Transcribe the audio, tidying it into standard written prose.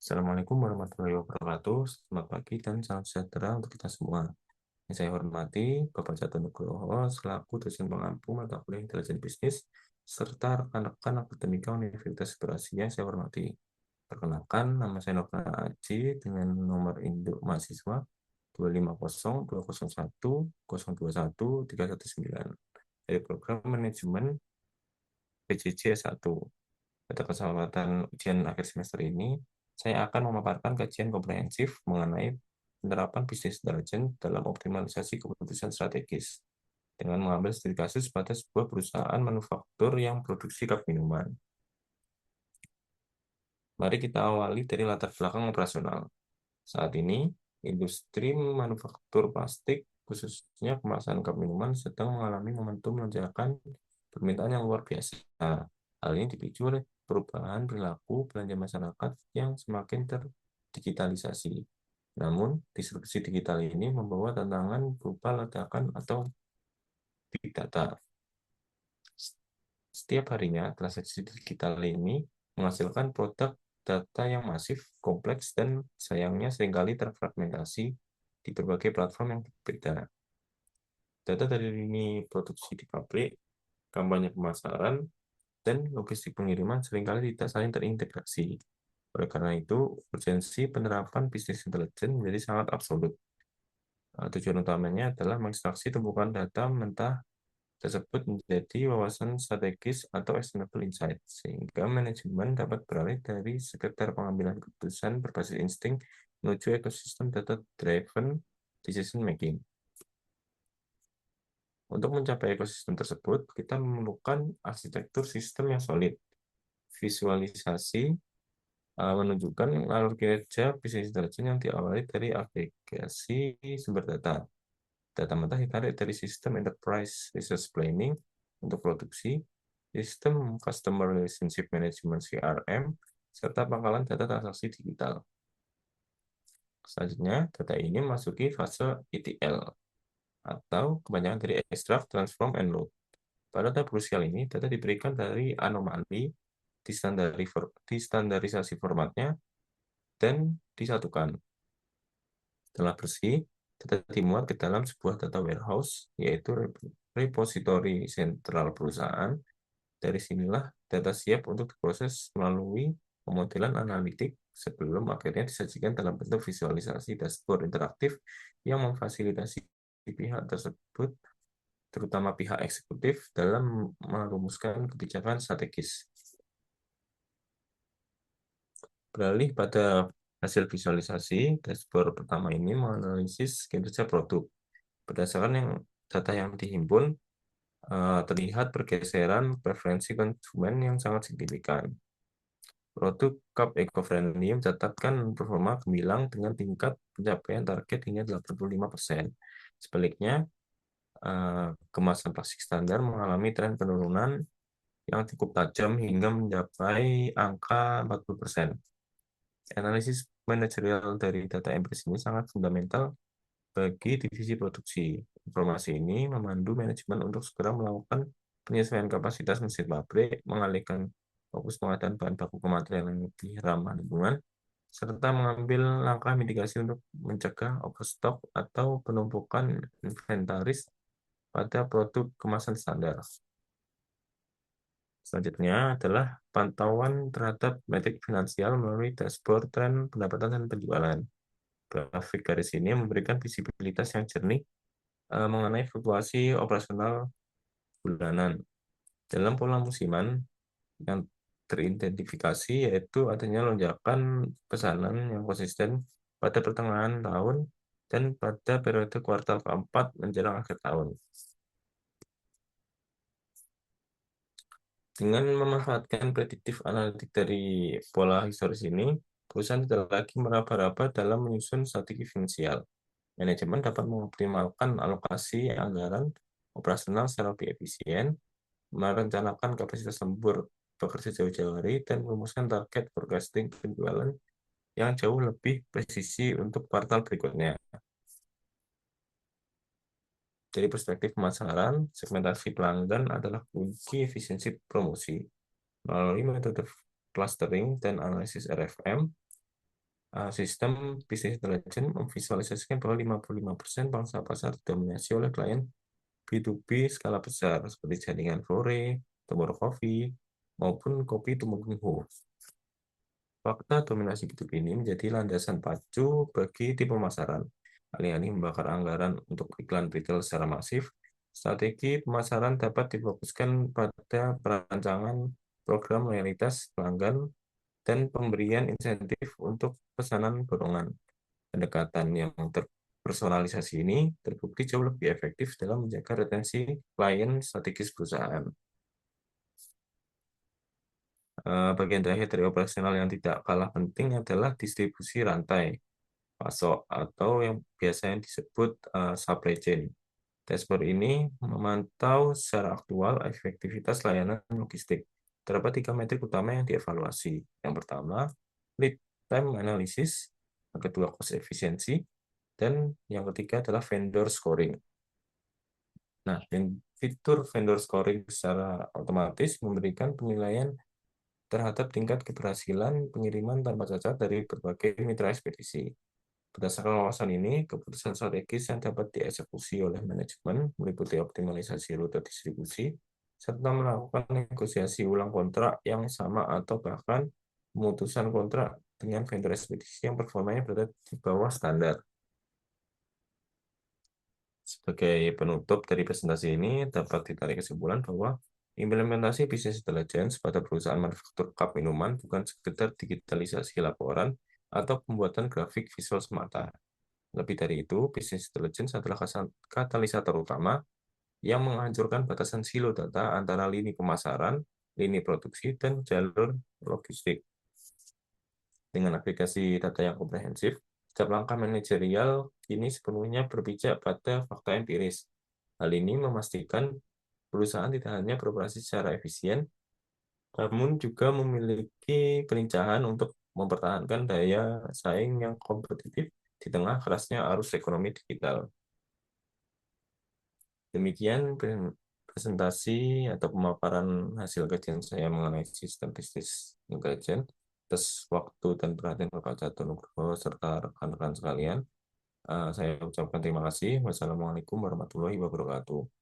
Assalamualaikum warahmatullahi wabarakatuh. Selamat pagi dan salam sejahtera untuk kita semua. Yang saya hormati Bapak Jatuh Nugroho selaku dosen pengampu mata kuliah intelijen bisnis serta rekan-rekan akademika Universitas Berasia saya hormati. Perkenalkan, nama saya Nova Aji dengan nomor induk mahasiswa 250201319 dari program manajemen PJJ S1. Pada kesempatan ujian akhir semester ini, saya akan memaparkan kajian komprehensif mengenai penerapan bisnis intelijen dalam optimalisasi keputusan strategis dengan mengambil studi kasus pada sebuah perusahaan manufaktur yang produksi cup minuman. Mari kita awali dari latar belakang operasional. Saat ini, industri manufaktur plastik, khususnya kemasan cup minuman, sedang mengalami momentum lonjakan permintaan yang luar biasa. Hal ini dipicu oleh perubahan perilaku belanja masyarakat yang semakin terdigitalisasi. Namun, disrupsi digital ini membawa tantangan berupa ledakan atau big data. Setiap harinya, transaksi digital ini menghasilkan produk data yang masif, kompleks, dan sayangnya seringkali terfragmentasi di berbagai platform yang berbeda. Data dari lini produksi di pabrik, kampanye pemasaran, dan logistik pengiriman seringkali tidak saling terintegrasi. Oleh karena itu, urgensi penerapan bisnis intelijen menjadi sangat absolut. Tujuan utamanya adalah mengekstraksi tumpukan data mentah tersebut menjadi wawasan strategis atau actionable insight, sehingga manajemen dapat beralih dari sekedar pengambilan keputusan berbasis insting menuju ekosistem data-driven decision making. Untuk mencapai ekosistem tersebut, kita memerlukan arsitektur sistem yang solid, visualisasi menunjukkan alur kinerja bisnis intelijen yang diawali dari agregasi sumber data. Data mentah ditarik dari sistem Enterprise Resource Planning untuk produksi, sistem Customer Relationship Management CRM, serta pangkalan data transaksi digital. Selanjutnya, data ini memasuki fase ETL, atau kebanyakan dari Extract, Transform, and Load. Pada tahap krusial ini, data diberikan dari anomali, distandarisasi formatnya, dan disatukan. Setelah bersih, data dimuat ke dalam sebuah data warehouse, yaitu repository sentral perusahaan. Dari sinilah data siap untuk diproses melalui pemodelan analitik sebelum akhirnya disajikan dalam bentuk visualisasi dashboard interaktif yang memfasilitasi pihak tersebut, terutama pihak eksekutif, dalam merumuskan kebijakan strategis. Beralih pada hasil visualisasi, dashboard pertama ini menganalisis kinerja produk. Berdasarkan data yang dihimpun, terlihat pergeseran preferensi konsumen yang sangat signifikan. Produk cup eco-friendly mencatatkan performa gemilang dengan tingkat pencapaian target hingga 85%. Sebaliknya, kemasan plastik standar mengalami tren penurunan yang cukup tajam hingga mencapai angka 40%. Analisis manajerial dari data empiris ini sangat fundamental bagi divisi produksi. Informasi ini memandu manajemen untuk segera melakukan penyesuaian kapasitas mesin pabrik, mengalihkan fokus pengadaan bahan baku ke material yang lebih ramah lingkungan, serta mengambil langkah mitigasi untuk mencegah overstock atau penumpukan inventaris pada produk kemasan standar. Selanjutnya adalah pantauan terhadap metrik finansial melalui dashboard tren pendapatan dan penjualan. Grafik garis ini memberikan visibilitas yang jernih mengenai fluktuasi operasional bulanan. Dalam pola musiman yang teridentifikasi yaitu adanya lonjakan pesanan yang konsisten pada pertengahan tahun dan pada periode kuartal keempat menjelang akhir tahun. Dengan memanfaatkan prediktif analitik dari pola historis ini, perusahaan tidak lagi meraba-raba dalam menyusun strategi finansial. Manajemen dapat mengoptimalkan alokasi anggaran operasional secara lebih efisien, merencanakan kapasitas lembur bekerja jauh-jauh hari, dan merumuskan target forecasting penjualan yang jauh lebih presisi untuk kuartal berikutnya. Dari perspektif pemasaran, segmentasi pelanggan adalah kunci efisiensi promosi. Melalui metode clustering dan analisis RFM, Sistem bisnis intelijen memvisualisasikan bahwa 55% pangsa pasar didominasi oleh klien B2B skala besar seperti jaringan Fore, Tomorrow Coffee, maupun Kopi Tumenggung. Fakta dominasi B2B ini menjadi landasan pacu bagi tim pemasaran. Alih-alih membakar anggaran untuk iklan retail secara masif, strategi pemasaran dapat difokuskan pada perancangan program loyalitas pelanggan dan pemberian insentif untuk pesanan borongan. Pendekatan yang terpersonalisasi ini terbukti jauh lebih efektif dalam menjaga retensi klien strategis perusahaan. Bagian terakhir dari operasional yang tidak kalah penting adalah distribusi rantai pasok atau yang biasanya disebut supply chain. Dashboard ini memantau secara aktual efektivitas layanan logistik. Terdapat 3 metrik utama yang dievaluasi. Yang pertama, lead time analysis. Yang kedua, cost efficiency. Dan yang ketiga adalah vendor scoring. Nah, fitur vendor scoring secara otomatis memberikan penilaian terhadap tingkat keberhasilan pengiriman tanpa cacat dari berbagai mitra ekspedisi. Berdasarkan wawasan ini, keputusan strategis yang dapat dieksekusi oleh manajemen meliputi optimalisasi rute distribusi, serta melakukan negosiasi ulang kontrak yang sama atau bahkan pemutusan kontrak dengan vendor ekspedisi yang performanya berada di bawah standar. Sebagai penutup dari presentasi ini, dapat ditarik kesimpulan bahwa implementasi bisnis intelligence pada perusahaan manufaktur cup minuman bukan sekedar digitalisasi laporan atau pembuatan grafik visual semata. Lebih dari itu, bisnis intelligence adalah katalisator utama yang menghancurkan batasan silo data antara lini pemasaran, lini produksi, dan jalur logistik. Dengan aplikasi data yang komprehensif, setiap langkah manajerial kini sepenuhnya berpijak pada fakta empiris. Hal ini memastikan perusahaan tidak hanya beroperasi secara efisien, namun juga memiliki kelincahan untuk mempertahankan daya saing yang kompetitif di tengah kerasnya arus ekonomi digital. Demikian presentasi atau pemaparan hasil kajian saya mengenai sistem bisnis intelijen. Atas waktu dan perhatian Bapak Jatuh Nugroho serta rekan-rekan sekalian, saya ucapkan terima kasih. Wassalamualaikum warahmatullahi wabarakatuh.